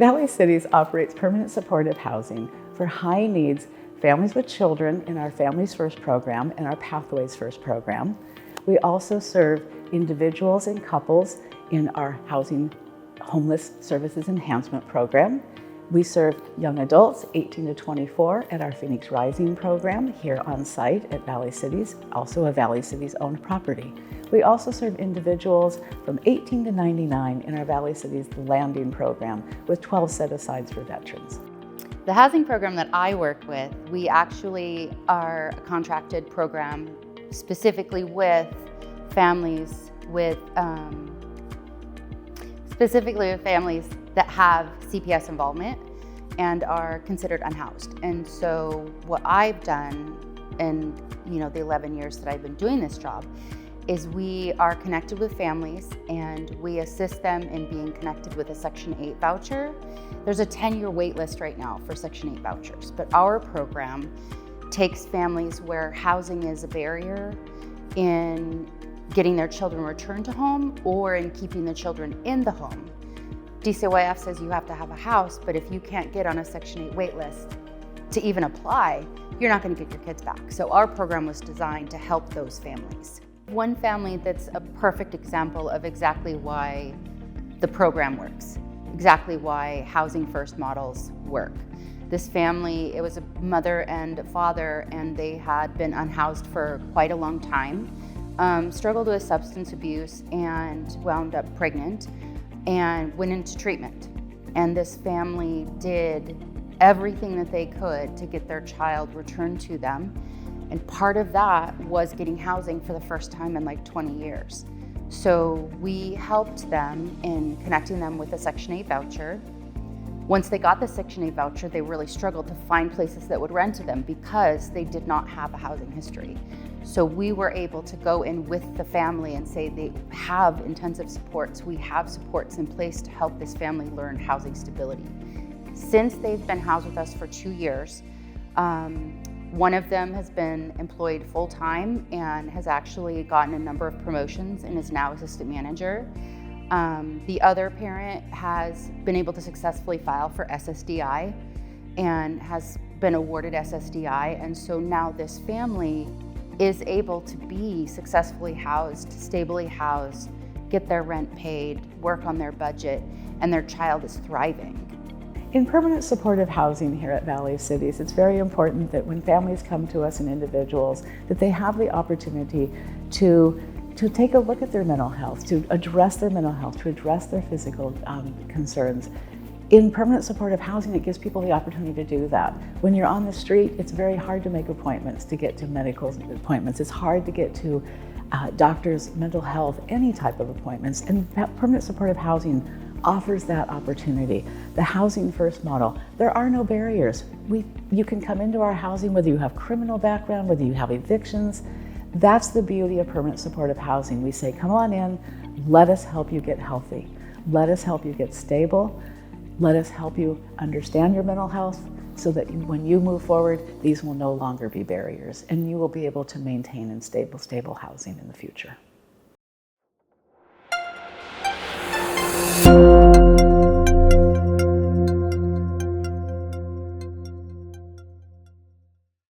Valley Cities operates permanent supportive housing for high needs families with children in our Families First program and our Pathways First program. We also serve individuals and couples in our Housing Homeless Services Enhancement program. We serve young adults 18 to 24 at our Phoenix Rising program here on site at Valley Cities, also a Valley Cities owned property. We also serve individuals from 18 to 99 in our Valley Cities Landing program with 12 set-asides for veterans. The housing program that I work with, we actually are a contracted program specifically with families that have CPS involvement and are considered unhoused. And so what I've done in the 11 years that I've been doing this job is we are connected with families and we assist them in being connected with a Section 8 voucher. There's a 10-year wait list right now for Section 8 vouchers, but our program takes families where housing is a barrier in getting their children returned to home or in keeping the children in the home. DCYF says you have to have a house, but if you can't get on a Section 8 wait list to even apply, you're not going to get your kids back. So our program was designed to help those families. One family that's a perfect example of exactly why the program works, exactly why Housing First models work. This family, it was a mother and a father, and they had been unhoused for quite a long time, struggled with substance abuse and wound up pregnant and went into treatment. And this family did everything that they could to get their child returned to them. And part of that was getting housing for the first time in like 20 years. So we helped them in connecting them with a Section 8 voucher. Once they got the Section 8 voucher, they really struggled to find places that would rent to them because they did not have a housing history. So we were able to go in with the family and say they have intensive supports. We have supports in place to help this family learn housing stability. Since they've been housed with us for 2 years, one of them has been employed full-time and has actually gotten a number of promotions and is now assistant manager. The other parent has been able to successfully file for SSDI and has been awarded SSDI. And so now this family is able to be successfully housed, stably housed, get their rent paid, work on their budget, and their child is thriving. In permanent supportive housing here at Valley Cities, it's very important that when families come to us and individuals, that they have the opportunity to take a look at their mental health, to address their mental health, to address their physical concerns. In permanent supportive housing, it gives people the opportunity to do that. When you're on the street, it's very hard to make appointments, to get to medical appointments. It's hard to get to doctors, mental health, any type of appointments. And permanent supportive housing offers that opportunity. The Housing First model, there are no barriers. You can come into our housing whether you have criminal background, whether you have evictions. That's the beauty of permanent supportive housing. We say, come on in, let us help you get healthy. Let us help you get stable. Let us help you understand your mental health so that when you move forward, these will no longer be barriers and you will be able to maintain and stable housing in the future.